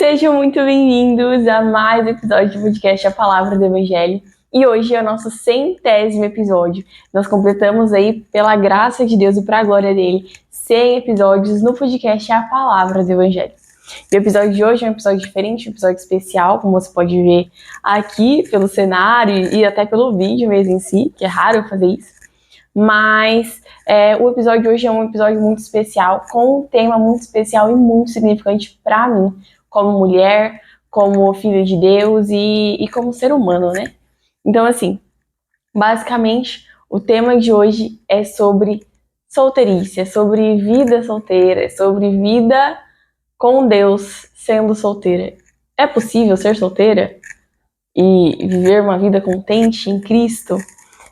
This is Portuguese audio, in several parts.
Sejam muito bem-vindos a mais um episódio do podcast A Palavra do Evangelho. E hoje é o nosso 100º episódio. Nós completamos aí, pela graça de Deus e para a glória dele, 100 episódios no podcast A Palavra do Evangelho. E o episódio de hoje é um episódio diferente, um episódio especial, como você pode ver aqui pelo cenário e até pelo vídeo mesmo em si, que é raro eu fazer isso. Mas o episódio de hoje é um episódio muito especial, com um tema muito especial e muito significante para mim, como mulher, como filha de Deus e como ser humano, né? Então, assim, basicamente, o tema de hoje é sobre solteirice, é sobre vida solteira, é sobre vida com Deus sendo solteira. É possível ser solteira e viver uma vida contente em Cristo?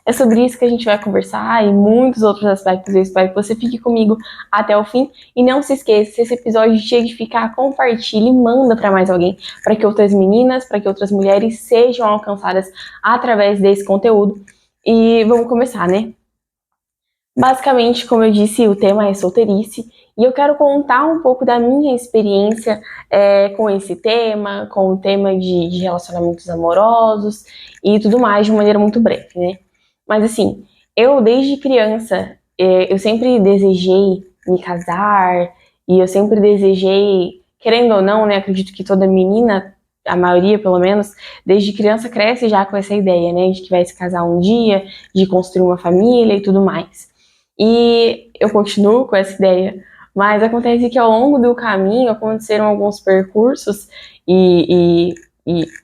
É sobre isso que a gente vai conversar e muitos outros aspectos. Eu espero que você fique comigo até o fim. E não se esqueça, se esse episódio te edificar, compartilhe e manda para mais alguém, para que outras meninas, para que outras mulheres sejam alcançadas através desse conteúdo. E vamos começar, né? Basicamente, como eu disse, o tema é solteirice. E eu quero contar um pouco da minha experiência com esse tema, com o tema de relacionamentos amorosos e tudo mais de uma maneira muito breve, né? Mas assim, eu desde criança, eu sempre desejei me casar e eu sempre desejei, querendo ou não, né, acredito que toda menina, a maioria pelo menos, desde criança cresce já com essa ideia, né, de que vai se casar um dia, de construir uma família e tudo mais. E eu continuo com essa ideia, mas acontece que ao longo do caminho aconteceram alguns percursos e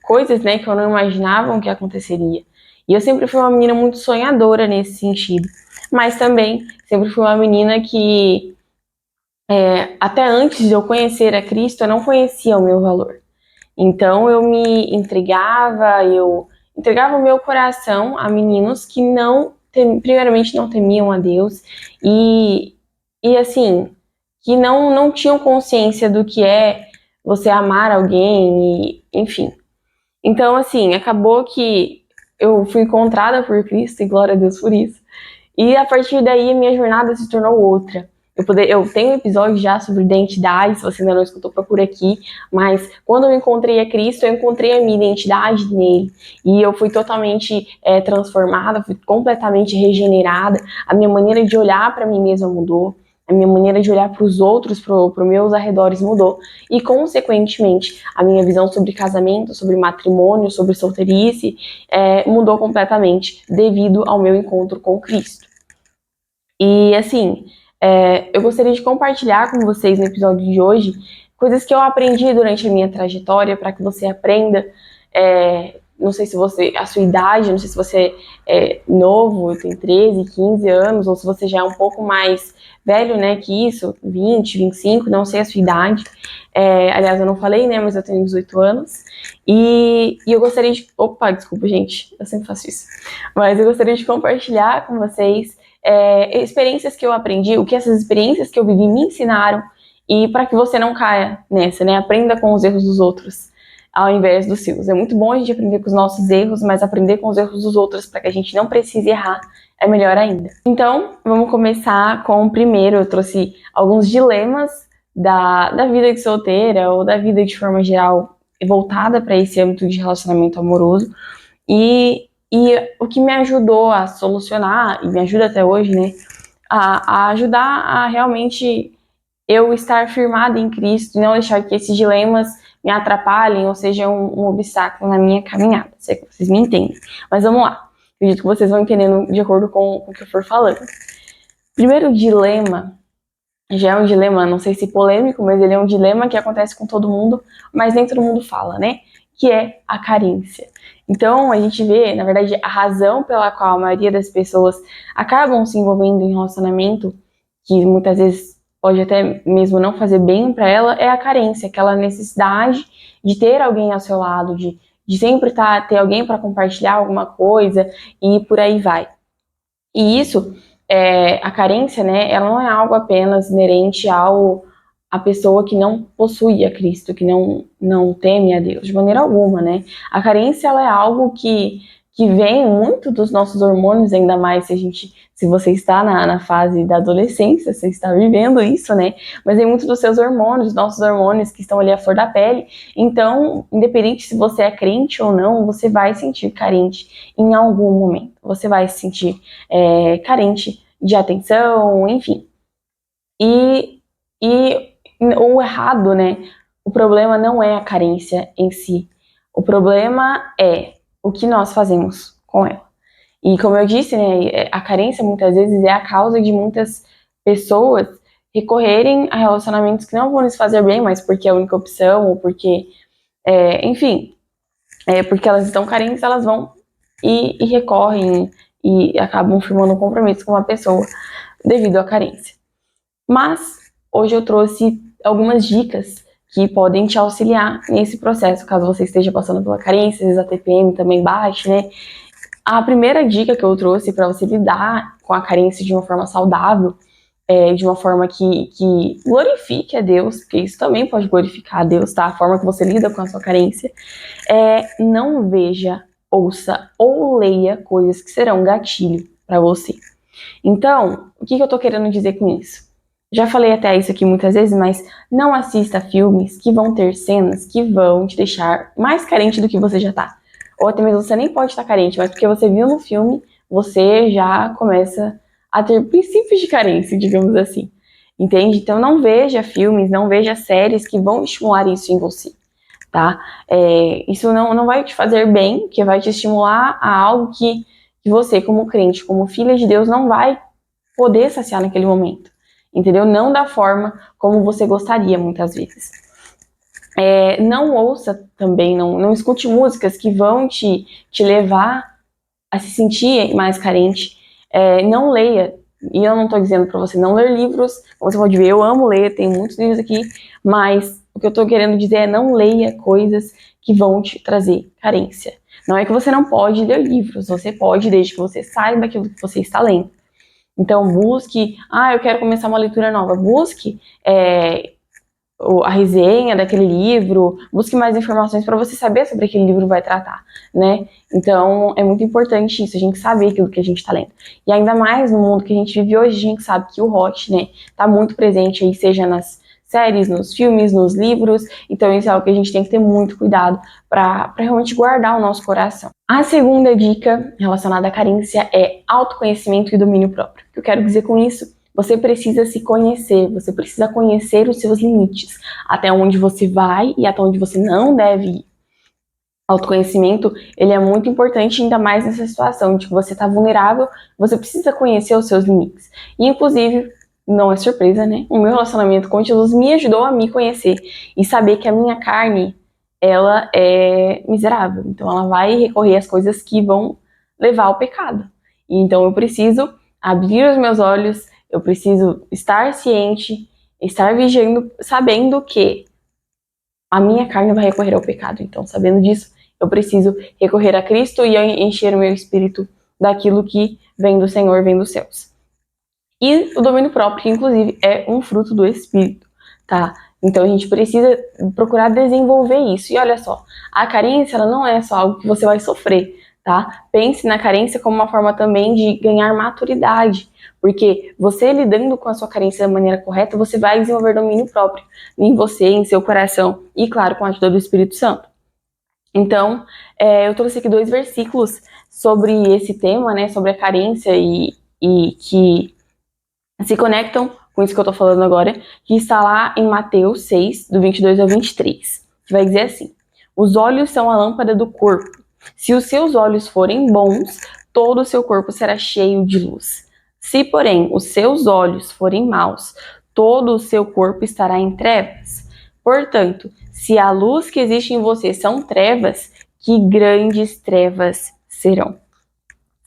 coisas, né, que eu não imaginava que aconteceria. E eu sempre fui uma menina muito sonhadora nesse sentido. Mas também sempre fui uma menina que, até antes de eu conhecer a Cristo, eu não conhecia o meu valor. Então eu me entregava o meu coração a meninos que primeiramente não temiam a Deus e assim, que não tinham consciência do que é você amar alguém, e, enfim. Então, assim, acabou que eu fui encontrada por Cristo, e glória a Deus por isso. E a partir daí, a minha jornada se tornou outra. Eu tenho um episódio já sobre identidade, se você ainda não escutou, procura aqui. Mas quando eu encontrei a Cristo, eu encontrei a minha identidade nele. E eu fui totalmente transformada, fui completamente regenerada. A minha maneira de olhar para mim mesma mudou. A minha maneira de olhar para os outros, para os meus arredores mudou. E, consequentemente, a minha visão sobre casamento, sobre matrimônio, sobre solteirice, mudou completamente devido ao meu encontro com Cristo. E, assim, eu gostaria de compartilhar com vocês no episódio de hoje coisas que eu aprendi durante a minha trajetória para que você aprenda. Não sei se a sua idade, não sei se você é novo, tem 13, 15 anos, ou se você já é um pouco mais velho, né, que isso, 20, 25, não sei a sua idade. Aliás, eu não falei, né, mas eu tenho 18 anos. E eu gostaria de... Opa, desculpa, gente, eu sempre faço isso. Mas eu gostaria de compartilhar com vocês experiências que eu aprendi, o que essas experiências que eu vivi me ensinaram, e para que você não caia nessa, né, aprenda com os erros dos outros ao invés dos seus. É muito bom a gente aprender com os nossos erros, mas aprender com os erros dos outros para que a gente não precise errar é melhor ainda. Então, vamos começar com o primeiro. Eu trouxe alguns dilemas da vida de solteira ou da vida de forma geral voltada para esse âmbito de relacionamento amoroso e o que me ajudou a solucionar, e me ajuda até hoje, né, a ajudar a realmente eu estar firmada em Cristo e não deixar que esses dilemas me atrapalhem ou sejam um obstáculo na minha caminhada. Sei que vocês me entendem. Mas vamos lá. Acredito que vocês vão entendendo de acordo com o que eu for falando. Primeiro dilema, já é um dilema, não sei se polêmico, mas ele é um dilema que acontece com todo mundo, mas nem todo mundo fala, né? Que é a carência. Então, a gente vê, na verdade, a razão pela qual a maioria das pessoas acabam se envolvendo em relacionamento, que muitas vezes pode até mesmo não fazer bem para ela, é a carência, aquela necessidade de ter alguém ao seu lado, de sempre ter alguém para compartilhar alguma coisa e por aí vai. E isso, a carência, né, ela não é algo apenas inerente à pessoa que não possui a Cristo, que não teme a Deus, de maneira alguma, né? A carência, ela é algo que que vem muito dos nossos hormônios, ainda mais se você está na fase da adolescência, você está vivendo isso, né? Mas vem muito dos seus hormônios, nossos hormônios que estão ali à flor da pele. Então, independente se você é crente ou não, você vai se sentir carente em algum momento. Você vai se sentir carente de atenção, enfim. E o errado, né? O problema não é a carência em si. O problema é o que nós fazemos com ela. E como eu disse, né, a carência muitas vezes é a causa de muitas pessoas recorrerem a relacionamentos que não vão lhes fazer bem, mas porque é a única opção, ou porque, enfim, porque elas estão carentes, elas vão e recorrem e acabam firmando um compromisso com uma pessoa devido à carência. Mas hoje eu trouxe algumas dicas que podem te auxiliar nesse processo, caso você esteja passando pela carência, às vezes a TPM também baixe, né? A primeira dica que eu trouxe para você lidar com a carência de uma forma saudável, de uma forma que glorifique a Deus, porque isso também pode glorificar a Deus, tá? A forma que você lida com a sua carência, não veja, ouça ou leia coisas que serão gatilho para você. Então, o que eu tô querendo dizer com isso? Já falei até isso aqui muitas vezes, mas não assista filmes que vão ter cenas que vão te deixar mais carente do que você já tá. Ou até mesmo você nem pode estar carente, mas porque você viu no filme, você já começa a ter princípios de carência, digamos assim. Entende? Então não veja filmes, não veja séries que vão estimular isso em você, tá? Isso não vai te fazer bem, que vai te estimular a algo que você, como crente, como filha de Deus, não vai poder saciar naquele momento. Entendeu? Não da forma como você gostaria, muitas vezes. Não ouça também, não escute músicas que vão te levar a se sentir mais carente. Não leia, e eu não estou dizendo para você não ler livros, como você pode ver, eu amo ler, tem muitos livros aqui, mas o que eu estou querendo dizer é não leia coisas que vão te trazer carência. Não é que você não pode ler livros, você pode, desde que você saiba aquilo que você está lendo. Então, busque, eu quero começar uma leitura nova, busque a resenha daquele livro, busque mais informações para você saber sobre aquele livro vai tratar, né? Então, é muito importante isso, a gente saber aquilo que a gente está lendo. E ainda mais no mundo que a gente vive hoje, a gente sabe que o hot, né, tá muito presente aí, seja nas séries, nos filmes, nos livros. Então, isso é algo que a gente tem que ter muito cuidado para realmente guardar o nosso coração. A segunda dica relacionada à carência é autoconhecimento e domínio próprio. O que eu quero dizer com isso? Você precisa se conhecer, você precisa conhecer os seus limites, até onde você vai e até onde você não deve ir. Autoconhecimento, ele é muito importante, ainda mais nessa situação de que você está vulnerável, você precisa conhecer os seus limites. E, inclusive, não é surpresa, né? O meu relacionamento com Jesus me ajudou a me conhecer e saber que a minha carne, ela é miserável. Então, ela vai recorrer às coisas que vão levar ao pecado. E, então, eu preciso abrir os meus olhos, eu preciso estar ciente, estar vigiando, sabendo que a minha carne vai recorrer ao pecado. Então, sabendo disso, eu preciso recorrer a Cristo e encher o meu espírito daquilo que vem do Senhor, vem dos céus. E o domínio próprio, que inclusive é um fruto do Espírito, tá? Então a gente precisa procurar desenvolver isso. E olha só, a carência, ela não é só algo que você vai sofrer, tá? Pense na carência como uma forma também de ganhar maturidade. Porque você lidando com a sua carência da maneira correta, você vai desenvolver domínio próprio em você, em seu coração e, claro, com a ajuda do Espírito Santo. Então, eu trouxe aqui 2 versículos sobre esse tema, né? Sobre a carência e que se conectam com isso que eu tô falando agora, que está lá em Mateus 6, do 22 ao 23, que vai dizer assim: os olhos são a lâmpada do corpo. Se os seus olhos forem bons, todo o seu corpo será cheio de luz. Se, porém, os seus olhos forem maus, todo o seu corpo estará em trevas. Portanto, se a luz que existe em você são trevas, que grandes trevas serão.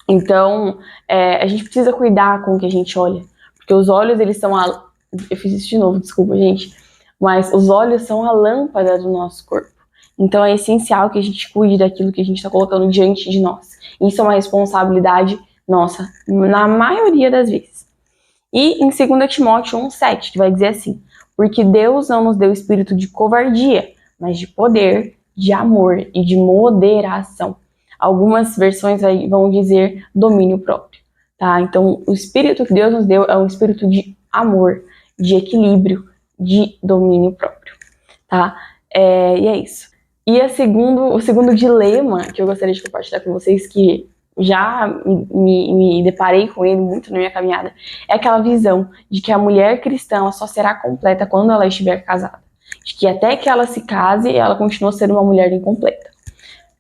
Então, a gente precisa cuidar com o que a gente olha. Porque os olhos, eles são a... Eu fiz isso de novo, desculpa, gente. Mas os olhos são a lâmpada do nosso corpo. Então é essencial que a gente cuide daquilo que a gente está colocando diante de nós. Isso é uma responsabilidade nossa, na maioria das vezes. E em 2 Timóteo 1,7, que vai dizer assim: porque Deus não nos deu espírito de covardia, mas de poder, de amor e de moderação. Algumas versões aí vão dizer domínio próprio, tá? Então, o espírito que Deus nos deu é um espírito de amor, de equilíbrio, de domínio próprio, tá? E é isso. E o segundo dilema que eu gostaria de compartilhar com vocês, que já me deparei com ele muito na minha caminhada, é aquela visão de que a mulher cristã ela só será completa quando ela estiver casada. De que até que ela se case, ela continua sendo uma mulher incompleta.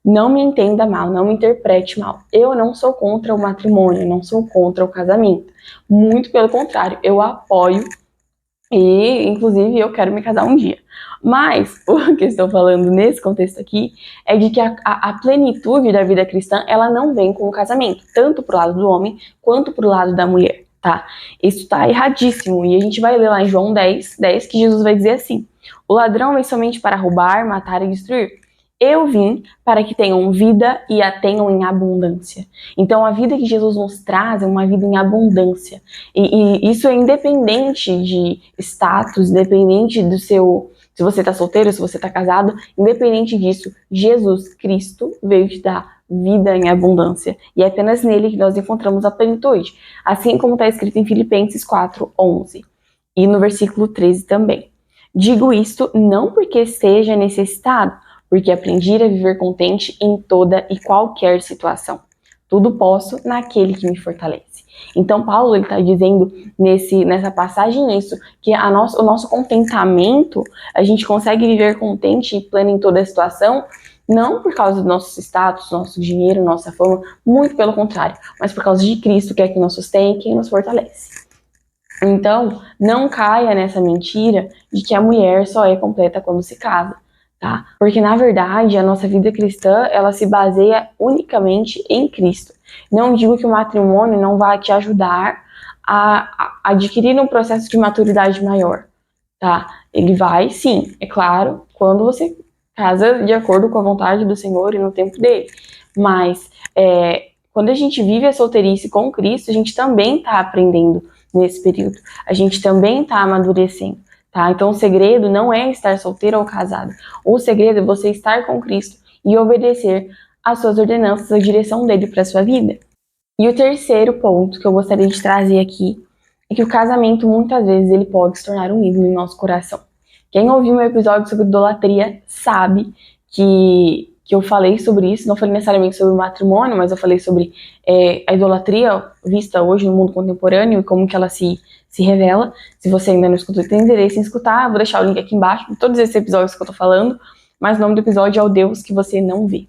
Não me entenda mal, não me interprete mal. Eu não sou contra o matrimônio, não sou contra o casamento. Muito pelo contrário, eu apoio e, inclusive, eu quero me casar um dia. Mas o que eu estou falando nesse contexto aqui é de que a plenitude da vida cristã, ela não vem com o casamento, tanto pro lado do homem quanto pro lado da mulher, tá? Isso tá erradíssimo. E a gente vai ler lá em João 10, que Jesus vai dizer assim: o ladrão vem somente para roubar, matar e destruir. Eu vim para que tenham vida e a tenham em abundância. Então, a vida que Jesus nos traz é uma vida em abundância. E isso é independente de status, independente do seu... Se você está solteiro, se você está casado, independente disso, Jesus Cristo veio te dar vida em abundância. E é apenas nele que nós encontramos a plenitude. Assim como está escrito em Filipenses 4:11. E no versículo 13 também. Digo isto não porque seja necessitado, porque aprendi a viver contente em toda e qualquer situação. Tudo posso naquele que me fortalece. Então, Paulo está dizendo nessa passagem isso, que o nosso contentamento, a gente consegue viver contente e pleno em toda a situação, não por causa do nosso status, nosso dinheiro, nossa fama, muito pelo contrário, mas por causa de Cristo, que é quem nos sustém e quem nos fortalece. Então, não caia nessa mentira de que a mulher só é completa quando se casa. Tá? Porque, na verdade, a nossa vida cristã, ela se baseia unicamente em Cristo. Não digo que o matrimônio não vai te ajudar a adquirir um processo de maturidade maior, tá? Ele vai, sim, é claro, quando você casa de acordo com a vontade do Senhor e no tempo dele. Mas, quando a gente vive a solteirice com Cristo, a gente também está aprendendo nesse período. A gente também está amadurecendo. Tá? Então, o segredo não é estar solteiro ou casado. O segredo é você estar com Cristo e obedecer às suas ordenanças, a direção dele para a sua vida. E o terceiro ponto que eu gostaria de trazer aqui é que o casamento, muitas vezes, ele pode se tornar um ídolo em nosso coração. Quem ouviu meu episódio sobre idolatria sabe que eu falei sobre isso, não falei necessariamente sobre o matrimônio, mas eu falei sobre a idolatria vista hoje no mundo contemporâneo e como que ela se revela. Se você ainda não escutou e tem interesse em escutar, eu vou deixar o link aqui embaixo de todos esses episódios que eu tô falando, mas o nome do episódio é O Deus que Você Não Vê.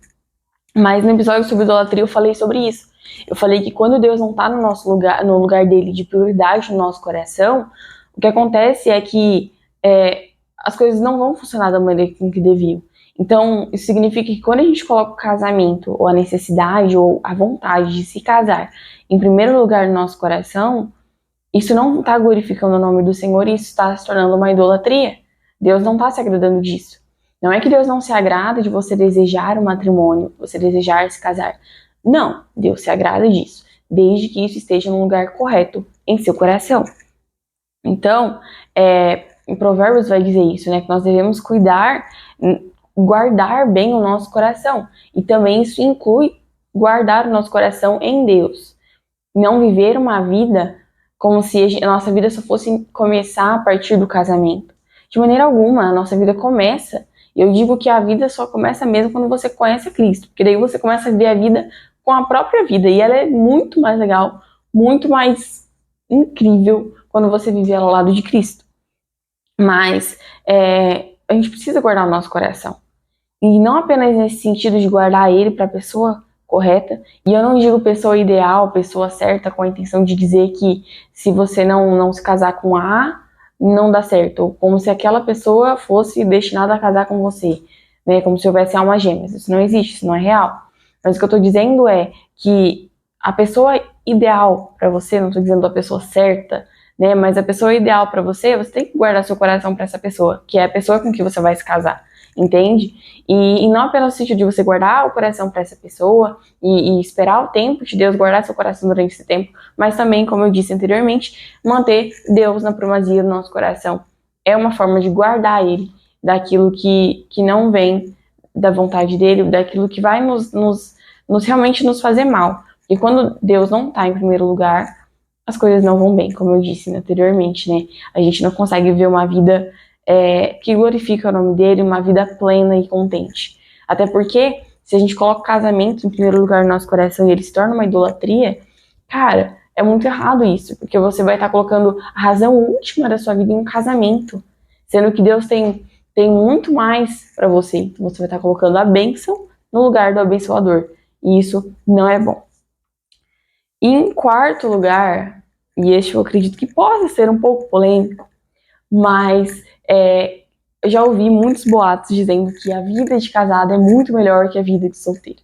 Mas no episódio sobre idolatria eu falei sobre isso. Eu falei que quando Deus não tá no nosso lugar, no lugar dele de prioridade no nosso coração, o que acontece é que as coisas não vão funcionar da maneira que deviam. Então, isso significa que quando a gente coloca o casamento, ou a necessidade, ou a vontade de se casar em primeiro lugar no nosso coração, isso não está glorificando o nome do Senhor e isso está se tornando uma idolatria. Deus não está se agradando disso. Não é que Deus não se agrada de você desejar um matrimônio, você desejar se casar. Não, Deus se agrada disso, desde que isso esteja no lugar correto em seu coração. Então, em Provérbios vai dizer isso, né? Que nós devemos guardar bem o nosso coração. E também isso inclui guardar o nosso coração em Deus. Não viver uma vida como se a nossa vida só fosse começar a partir do casamento. De maneira alguma, a nossa vida começa. E eu digo que a vida só começa mesmo quando você conhece a Cristo. Porque daí você começa a ver a vida com a própria vida. E ela é muito mais legal, muito mais incrível quando você vive ela ao lado de Cristo. Mas a gente precisa guardar o nosso coração. E não apenas nesse sentido de guardar ele para a pessoa correta. E eu não digo pessoa ideal, pessoa certa, com a intenção de dizer que se você não se casar com A, não dá certo. Ou como se aquela pessoa fosse destinada a casar com você, né? Como se houvesse alma gêmeas. Isso não existe, isso não é real. Mas o que eu estou dizendo é que a pessoa ideal para você, não estou dizendo a pessoa certa, né? Mas a pessoa ideal para você tem que guardar seu coração para essa pessoa, que é a pessoa com que você vai se casar. Entende? E não apenas no sentido de você guardar o coração para essa pessoa e esperar o tempo de Deus guardar seu coração durante esse tempo, mas também, como eu disse anteriormente, manter Deus na primazia do nosso coração. É uma forma de guardar ele daquilo que não vem da vontade dele, daquilo que vai nos realmente nos fazer mal. E quando Deus não está em primeiro lugar, as coisas não vão bem, como eu disse anteriormente, né? A gente não consegue ver uma vida que glorifica o nome dele, uma vida plena e contente. Até porque, se a gente coloca o casamento em primeiro lugar no nosso coração e ele se torna uma idolatria, cara, é muito errado isso, porque você vai estar colocando a razão última da sua vida em um casamento, sendo que Deus tem muito mais para você. Então você vai estar colocando a bênção no lugar do abençoador, e isso não é bom. E em quarto lugar, e este eu acredito que possa ser um pouco polêmico, mas eu já ouvi muitos boatos dizendo que a vida de casado é muito melhor que a vida de solteiro.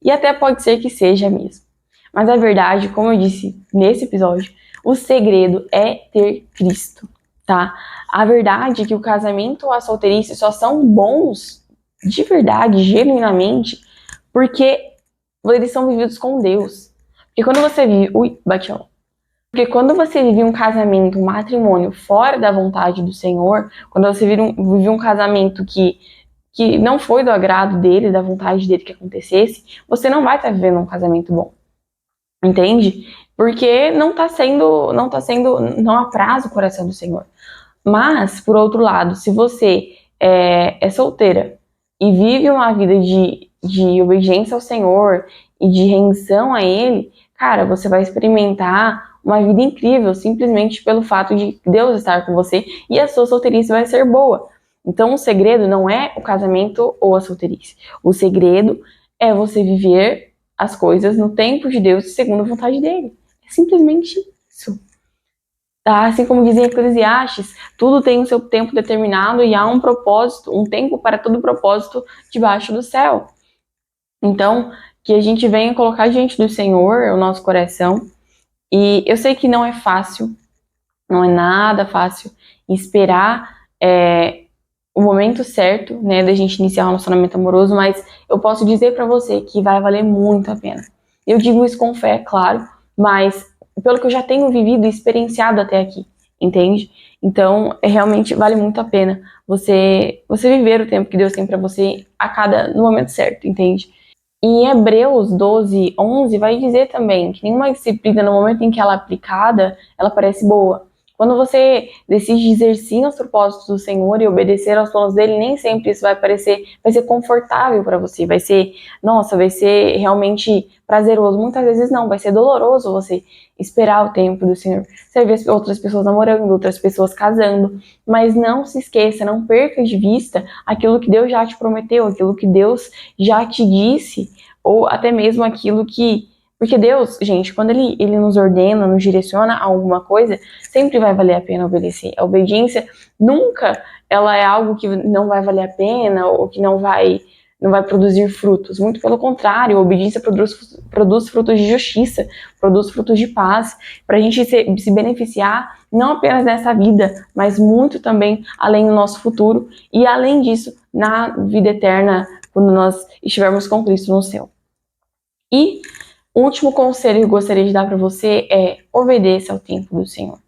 E até pode ser que seja mesmo. Mas a verdade, como eu disse nesse episódio, o segredo é ter Cristo, tá? A verdade é que o casamento ou a solteirice só são bons de verdade, genuinamente, porque eles são vividos com Deus. Porque quando você vive... Ui, bati ó. Porque quando você vive um casamento, um matrimônio fora da vontade do Senhor, quando você vive um casamento que não foi do agrado dele, da vontade dele que acontecesse, você não vai estar vivendo um casamento bom. Entende? Porque não apraz o coração do Senhor. Mas, por outro lado, se você é solteira e vive uma vida de obediência ao Senhor e de rendição a Ele, cara, você vai experimentar uma vida incrível simplesmente pelo fato de Deus estar com você e a sua solteirice vai ser boa. Então, o segredo não é o casamento ou a solteirice. O segredo é você viver as coisas no tempo de Deus segundo a vontade dele. É simplesmente isso. Tá? Assim como dizem Eclesiastes, tudo tem o seu tempo determinado e há um propósito, um tempo para todo propósito debaixo do céu. Então, que a gente venha colocar diante do Senhor o nosso coração. E eu sei que não é fácil, não é nada fácil esperar o momento certo, né, da gente iniciar um relacionamento amoroso, mas eu posso dizer para você que vai valer muito a pena. Eu digo isso com fé, claro, mas pelo que eu já tenho vivido e experienciado até aqui, entende? Então, realmente vale muito a pena você viver o tempo que Deus tem para você no momento certo, entende? E em Hebreus 12, 11 vai dizer também que nenhuma disciplina, no momento em que ela é aplicada, ela parece boa. Quando você decide dizer sim aos propósitos do Senhor e obedecer aos planos dele, nem sempre isso vai ser confortável para você, vai ser realmente prazeroso. Muitas vezes não, vai ser doloroso você esperar o tempo do Senhor. Você vê outras pessoas namorando, outras pessoas casando, mas não se esqueça, não perca de vista aquilo que Deus já te prometeu, aquilo que Deus já te disse, ou até mesmo aquilo que... Porque Deus, gente, quando ele nos ordena, nos direciona a alguma coisa, sempre vai valer a pena obedecer. A obediência nunca ela é algo que não vai valer a pena ou que não vai produzir frutos. Muito pelo contrário, a obediência produz frutos de justiça, produz frutos de paz, para a gente se beneficiar não apenas nessa vida, mas muito também além do nosso futuro e além disso, na vida eterna, quando nós estivermos com Cristo no céu. E o último conselho que eu gostaria de dar para você é obedeça ao tempo do Senhor.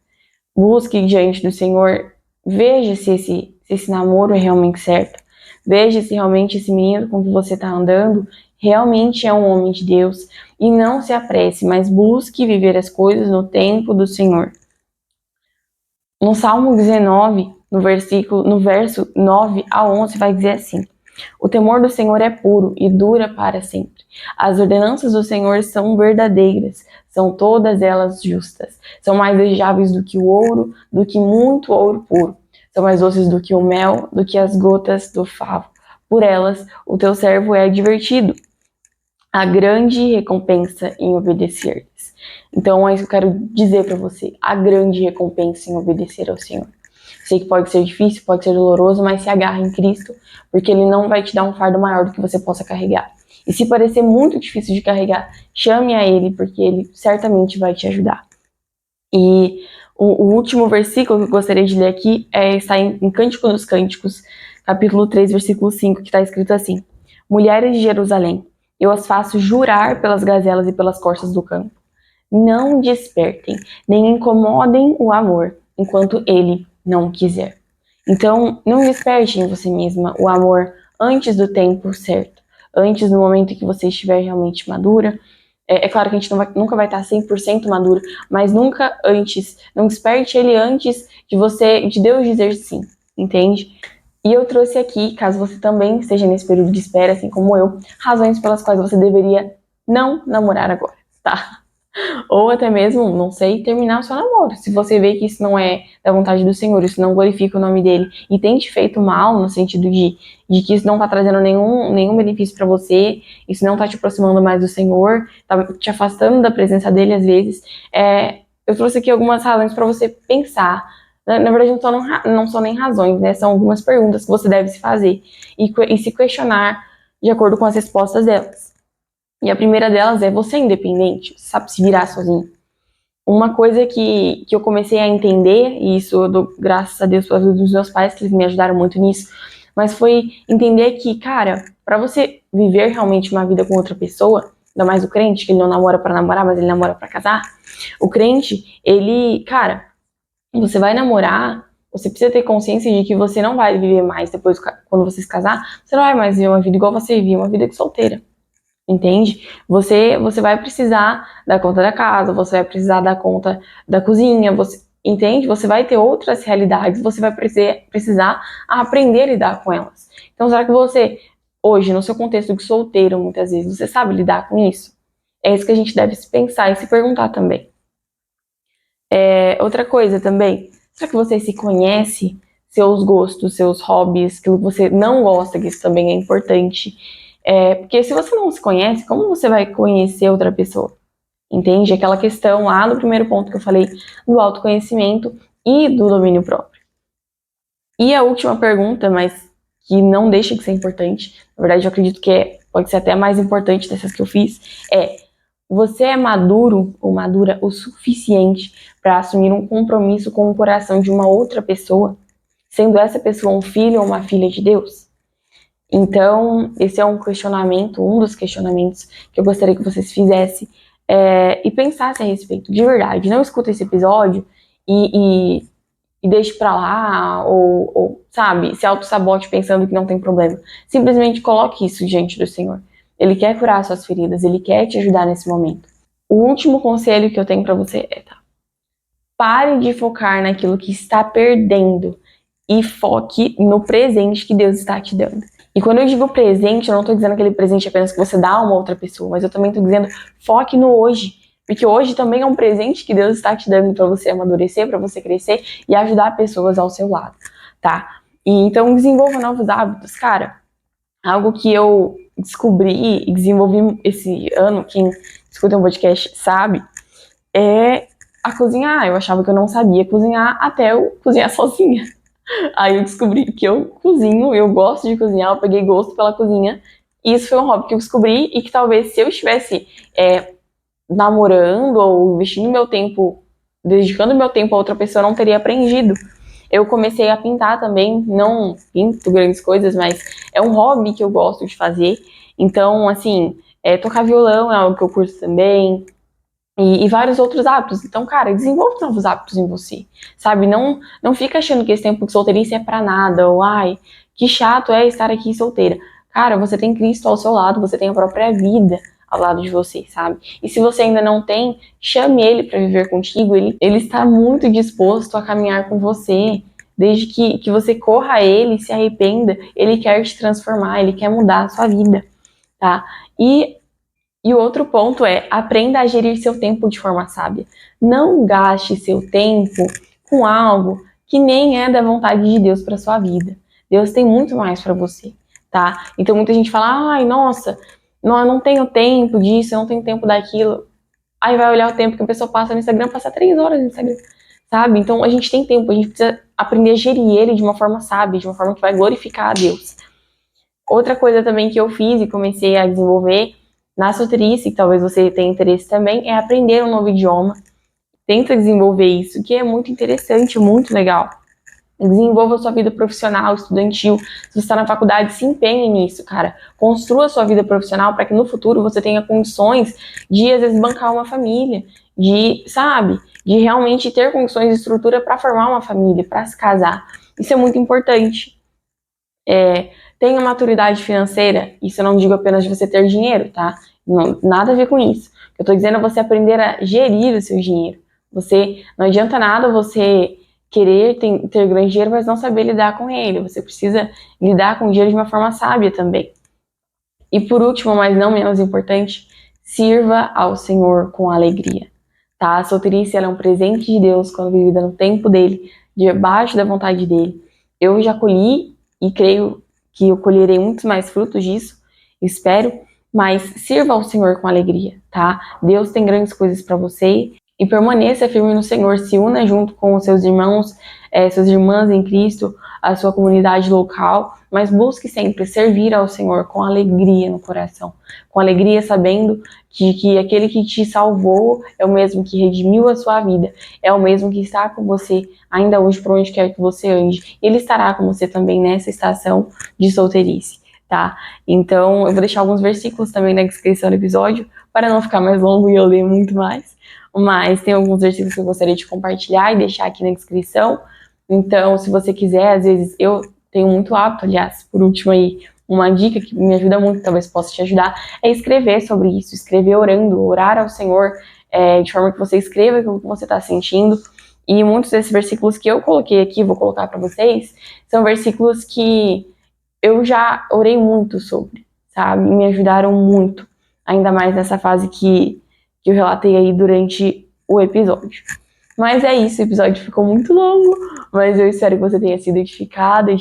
Busque diante do Senhor, veja se esse namoro é realmente certo. Veja se realmente esse menino com que você está andando realmente é um homem de Deus. E não se apresse, mas busque viver as coisas no tempo do Senhor. No Salmo 19, no verso 9 a 11, vai dizer assim: o temor do Senhor é puro e dura para sempre. As ordenanças do Senhor são verdadeiras, são todas elas justas. São mais desejáveis do que o ouro, do que muito ouro puro. São mais doces do que o mel, do que as gotas do favo. Por elas, o teu servo é divertido. A grande recompensa em obedecer-lhes. Então, é isso que eu quero dizer para você. A grande recompensa em obedecer ao Senhor. Sei que pode ser difícil, pode ser doloroso, mas se agarra em Cristo, porque Ele não vai te dar um fardo maior do que você possa carregar. E se parecer muito difícil de carregar, chame a Ele, porque Ele certamente vai te ajudar. E o último versículo que eu gostaria de ler aqui está em Cântico dos Cânticos, capítulo 3, versículo 5, que está escrito assim: mulheres de Jerusalém, eu as faço jurar pelas gazelas e pelas corças do campo. Não despertem, nem incomodem o amor, enquanto ele não quiser. Então, não desperte em você mesma o amor antes do tempo certo. antes, no momento em que você estiver realmente madura. É claro que a gente nunca vai estar 100% maduro, mas nunca antes, não desperte ele antes de Deus dizer sim, entende? E eu trouxe aqui, caso você também esteja nesse período de espera, assim como eu, razões pelas quais você deveria não namorar agora, tá? Ou até mesmo, não sei, terminar o seu namoro. Se você vê que isso não é da vontade do Senhor, isso não glorifica o nome dele e tem te feito mal, no sentido de que isso não tá trazendo nenhum benefício para você, isso não tá te aproximando mais do Senhor, tá te afastando da presença dele às vezes, eu trouxe aqui algumas razões para você pensar. Na verdade, não são nem razões, né? São algumas perguntas que você deve se fazer e se questionar de acordo com as respostas delas. E a primeira delas é: você é independente? Sabe se virar sozinho? Uma coisa que eu comecei a entender, e isso eu dou graças a Deus pela vida dos meus pais, que eles me ajudaram muito nisso, mas foi entender que, cara, para você viver realmente uma vida com outra pessoa, ainda mais o crente, que ele não namora para namorar, mas ele namora para casar, o crente, ele, cara, você vai namorar, você precisa ter consciência de que você não vai viver mais depois, quando você se casar, você não vai mais viver uma vida igual você vivia, uma vida de solteira. Entende? Você vai precisar dar conta da casa, você vai precisar dar conta da cozinha, você entende? Você vai ter outras realidades, você vai precisar aprender a lidar com elas. Então, será que você, hoje, no seu contexto de solteiro, muitas vezes, você sabe lidar com isso? É isso que a gente deve se pensar e se perguntar também. Outra coisa também, será que você se conhece, seus gostos, seus hobbies, aquilo que você não gosta, que isso também é importante? Porque se você não se conhece, como você vai conhecer outra pessoa? Entende? Aquela questão lá no primeiro ponto que eu falei do autoconhecimento e do domínio próprio. E a última pergunta, mas que não deixa de ser importante, na verdade eu acredito que pode ser até mais importante dessas que eu fiz, você é maduro ou madura o suficiente para assumir um compromisso com o coração de uma outra pessoa, sendo essa pessoa um filho ou uma filha de Deus? Então, esse é um questionamento, um dos questionamentos que eu gostaria que vocês fizessem e pensassem a respeito, de verdade. Não escuta esse episódio e deixe pra lá, ou, sabe, se auto-sabote pensando que não tem problema. Simplesmente coloque isso diante do Senhor. Ele quer curar suas feridas, ele quer te ajudar nesse momento. O último conselho que eu tenho pra você pare de focar naquilo que está perdendo e foque no presente que Deus está te dando. E quando eu digo presente, eu não estou dizendo aquele presente apenas que você dá a uma outra pessoa, mas eu também estou dizendo foque no hoje. Porque hoje também é um presente que Deus está te dando para você amadurecer, para você crescer e ajudar pessoas ao seu lado, tá? E então desenvolva novos hábitos, cara. Algo que eu descobri e desenvolvi esse ano, quem escuta um podcast sabe, é a cozinhar. Eu achava que eu não sabia cozinhar até eu cozinhar sozinha. Aí eu descobri que eu cozinho, eu gosto de cozinhar, eu peguei gosto pela cozinha. E isso foi um hobby que eu descobri e que talvez se eu estivesse namorando ou investindo meu tempo, dedicando meu tempo a outra pessoa, eu não teria aprendido. Eu comecei a pintar também, não pinto grandes coisas, mas é um hobby que eu gosto de fazer. Então, assim, tocar violão é algo que eu curto também. E vários outros hábitos. Então, cara, desenvolve novos hábitos em você, sabe? Não fica achando que esse tempo de solteirice é pra nada, ou ai, que chato é estar aqui solteira. Cara, você tem Cristo ao seu lado, você tem a própria vida ao lado de você, sabe? E se você ainda não tem, chame ele para viver contigo, ele está muito disposto a caminhar com você, desde que você corra a ele, se arrependa, ele quer te transformar, ele quer mudar a sua vida, tá? E o outro ponto é: aprenda a gerir seu tempo de forma sábia. Não gaste seu tempo com algo que nem é da vontade de Deus para sua vida. Deus tem muito mais para você, tá? Então muita gente fala: ai, nossa, não, eu não tenho tempo disso, eu não tenho tempo daquilo. Aí vai olhar o tempo que a pessoa passa no Instagram, passa 3 horas no Instagram, sabe? Então a gente tem tempo, a gente precisa aprender a gerir ele de uma forma sábia, de uma forma que vai glorificar a Deus. Outra coisa também que eu fiz e comecei a desenvolver na solteirice, que talvez você tenha interesse também, é aprender um novo idioma. Tenta desenvolver isso, que é muito interessante, muito legal. Desenvolva sua vida profissional, estudantil. Se você está na faculdade, se empenhe nisso, cara. Construa sua vida profissional para que no futuro você tenha condições de, às vezes, bancar uma família, de realmente ter condições de estrutura para formar uma família, para se casar. Isso é muito importante. tenha maturidade financeira. Isso eu não digo apenas de você ter dinheiro, tá? Não, nada a ver com isso. Eu tô dizendo é você aprender a gerir o seu dinheiro. Não adianta nada você querer ter grande dinheiro, mas não saber lidar com ele. Você precisa lidar com o dinheiro de uma forma sábia também. E por último, mas não menos importante, sirva ao Senhor com alegria. Tá? A solteirice ela é um presente de Deus quando vivida no tempo dele, debaixo da vontade dele. Eu já colhi e creio que eu colherei muitos mais frutos disso, espero, mas sirva ao Senhor com alegria, tá? Deus tem grandes coisas para você e permaneça firme no Senhor, se una junto com os seus irmãos, suas irmãs em Cristo, a sua comunidade local, mas busque sempre servir ao Senhor com alegria no coração, com alegria sabendo que aquele que te salvou é o mesmo que redimiu a sua vida, é o mesmo que está com você ainda hoje por onde quer que você ande. Ele estará com você também nessa estação de solteirice, tá? Então, eu vou deixar alguns versículos também na descrição do episódio, para não ficar mais longo e eu ler muito mais. Mas tem alguns versículos que eu gostaria de compartilhar e deixar aqui na descrição. Então, se você quiser, às vezes eu tenho muito hábito, aliás, por último aí, uma dica que me ajuda muito, talvez possa te ajudar, é escrever sobre isso, escrever orando, orar ao Senhor, de forma que você escreva aquilo que você está sentindo. E muitos desses versículos que eu coloquei aqui, vou colocar para vocês, são versículos que eu já orei muito sobre, sabe? Me ajudaram muito, ainda mais nessa fase que eu relatei aí durante o episódio. Mas é isso, o episódio ficou muito longo, mas eu espero que você tenha sido edificada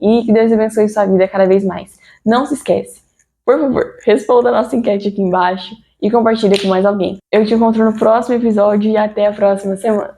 e que Deus abençoe sua vida cada vez mais. Não se esquece, por favor, responda a nossa enquete aqui embaixo e compartilhe com mais alguém. Eu te encontro no próximo episódio e até a próxima semana.